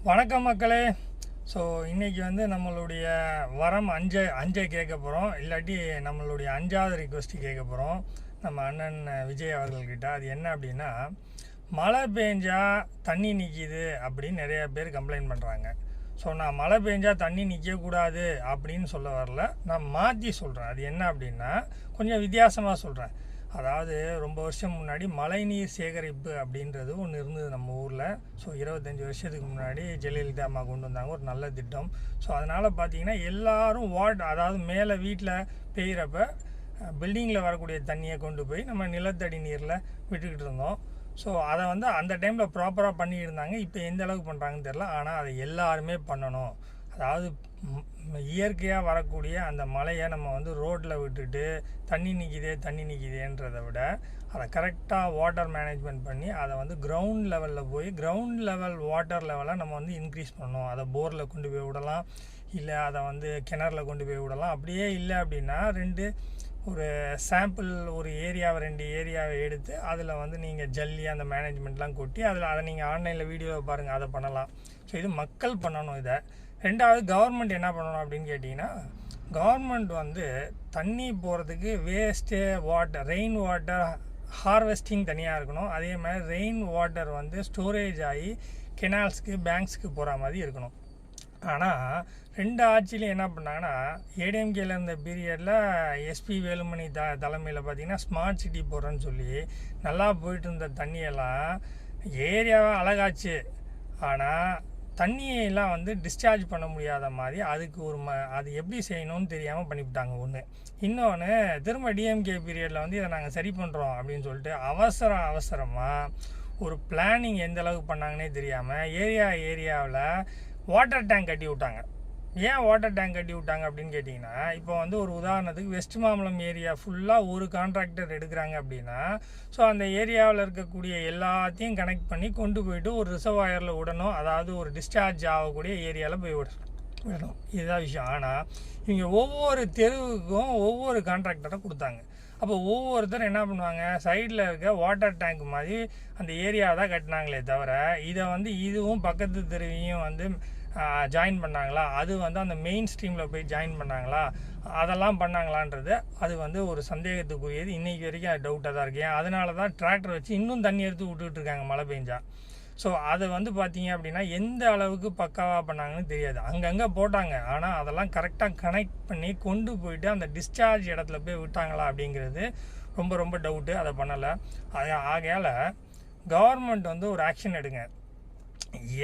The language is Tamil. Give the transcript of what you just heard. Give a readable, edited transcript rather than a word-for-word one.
வணக்கம் மக்களே. ஸோ இன்றைக்கி நம்மளுடைய வரம் அஞ்சை கேட்க போகிறோம். இல்லாட்டி நம்மளுடைய 5வது ரிக்வெஸ்ட்டு கேட்க போகிறோம் நம்ம அண்ணன் விஜய் அவர்கள்கிட்ட. அது என்ன அப்படின்னா, மழை பெஞ்சா தண்ணி நிற்கிது அப்படின்னு நிறையா பேர் கம்ப்ளைண்ட் பண்ணுறாங்க. ஸோ நான் மழை பெஞ்சா தண்ணி நிற்கக்கூடாது அப்படின்னு சொல்ல வரல, நான் மாற்றி சொல்கிறேன். அது என்ன அப்படின்னா, கொஞ்சம் வித்தியாசமாக சொல்கிறேன். அதாவது ரொம்ப வருஷம் முன்னாடி மழைநீர் சேகரிப்பு அப்படின்றது ஒன்று இருந்தது நம்ம ஊரில். ஸோ 25 வருஷத்துக்கு முன்னாடி ஜெயலலிதா அம்மா கொண்டு வந்தாங்க ஒரு நல்ல திட்டம். ஸோ அதனால் பார்த்திங்கன்னா எல்லோரும் அதாவது மேலே வீட்டில் பெய்கிறப்ப பில்டிங்கில் வரக்கூடிய தண்ணியை கொண்டு போய் நம்ம நிலத்தடி நீரில் விட்டுக்கிட்டு இருந்தோம். ஸோ அதை அந்த டைமில் ப்ராப்பராக பண்ணியிருந்தாங்க. இப்போ எந்த அளவுக்கு பண்ணுறாங்கன்னு தெரில. ஆனால் அதை எல்லாருமே பண்ணணும். அதாவது இயற்கையாக வரக்கூடிய அந்த மழையை நம்ம ரோட்டில் விட்டுட்டு தண்ணி நிற்கிதேன்றதை விட அதை கரெக்டாக வாட்டர் மேனேஜ்மெண்ட் பண்ணி அதை கிரவுண்ட் லெவலில் போய் கிரவுண்ட் லெவல் வாட்டர் லெவலை நம்ம இன்க்ரீஸ் பண்ணணும். அதை போரில் கொண்டு போய் விடலாம், இல்லை அதை கிணறுல கொண்டு போய் விடலாம். அப்படியே இல்லை அப்படின்னா ஒரு சாம்பிள் ஒரு ஏரியாவை 2 ஏரியாவை எடுத்து அதில் நீங்கள் ஜல்லி அந்த மேனேஜ்மெண்ட்லாம் கொட்டி அதை நீங்கள் ஆன்லைனில் வீடியோவை பாருங்கள், அதை பண்ணலாம். ஸோ இது மக்கள் பண்ணணும். இதை ரெண்டாவது கவர்மெண்ட் என்ன பண்ணணும் அப்படின்னு கேட்டிங்கன்னா, கவர்மெண்ட் தண்ணி போகிறதுக்கு waste water rain water harvesting தனியாக இருக்கணும். அதே மாதிரி ரெயின் வாட்டர் ஸ்டோரேஜ் ஆகி கெனால்ஸ்க்கு பேங்க்ஸ்க்கு போகிற மாதிரி இருக்கணும். ஆனால் 2 ஆட்சியிலையும் என்ன பண்ணாங்கன்னா, ஏடிஎம்கேல இருந்த பீரியடில் எஸ்பி வேலுமணி தலைமையில் பார்த்திங்கன்னா ஸ்மார்ட் சிட்டி போடுறேன்னு சொல்லி நல்லா போயிட்டு இருந்த தண்ணியெல்லாம் ஏரியாவை அழகாச்சு. ஆனால் தண்ணியெல்லாம் டிஸ்சார்ஜ் பண்ண முடியாத மாதிரி அதுக்கு அது எப்படி செய்யணும்னு தெரியாமல் பண்ணிவிட்டாங்க ஒன்று. இன்னொன்று, திரும்ப டிஎம்கே பீரியடில் இதை நாங்கள் சரி பண்ணுறோம் அப்படின்னு சொல்லிட்டு அவசரமாக ஒரு பிளானிங் எந்த அளவுக்கு பண்ணாங்கன்னே தெரியாமல் ஏரியாவில் வாட்டர் டேங்க் கட்டி விட்டாங்க. ஏன் வாட்டர் டேங்க் கட்டி விட்டாங்க அப்படின்னு கேட்டிங்கன்னா, இப்போ ஒரு உதாரணத்துக்கு வெஸ்ட் மாம்பலம் ஏரியா ஃபுல்லாக ஒரு கான்ட்ராக்டர் எடுக்கிறாங்க அப்படின்னா, ஸோ அந்த ஏரியாவில் இருக்கக்கூடிய எல்லாத்தையும் கனெக்ட் பண்ணி கொண்டு போயிட்டு ஒரு ரிசர்வாயரில் விடணும். அதாவது ஒரு டிஸ்சார்ஜ் ஆகக்கூடிய ஏரியாவில் போய் விடணும். இதுதான் விஷயம். ஆனால் இவங்க ஒவ்வொரு தெருவுக்கும் ஒவ்வொரு கான்ட்ராக்டரை கொடுத்தாங்க. அப்போ ஒவ்வொருத்தரும் என்ன பண்ணுவாங்க, சைடில் இருக்க வாட்டர் டேங்க் மாதிரி அந்த ஏரியாவை தான் கட்டினாங்களே தவிர இதை இதுவும் பக்கத்து தெருவையும் ஜாயின் பண்ணாங்களா, அது அந்த மெயின் ஸ்ட்ரீமில் போய் ஜாயின் பண்ணாங்களா, அதெல்லாம் பண்ணாங்களான்றது அது ஒரு சந்தேகத்துக்குரியது. இன்றைக்கி வரைக்கும் அது டவுட்டாக தான் இருக்குது. ஏன் அதனால தான் டிராக்டர் வச்சு இன்னும் தண்ணி எடுத்து விட்டுட்ருக்காங்க மழை பெஞ்சா. ஸோ அதை பார்த்தீங்க அப்படின்னா எந்த அளவுக்கு பக்காவாக பண்ணாங்கன்னு தெரியாது. அங்கங்கே போட்டாங்க, ஆனால் அதெல்லாம் கரெக்டாக கனெக்ட் பண்ணி கொண்டு போயிட்டு அந்த டிஸ்சார்ஜ் இடத்துல போய் விட்டாங்களா அப்படிங்கிறது ரொம்ப ரொம்ப டவுட்டு. அதை பண்ணலை. ஆகையால் கவர்மெண்ட் ஒரு ஆக்ஷன் எடுங்க.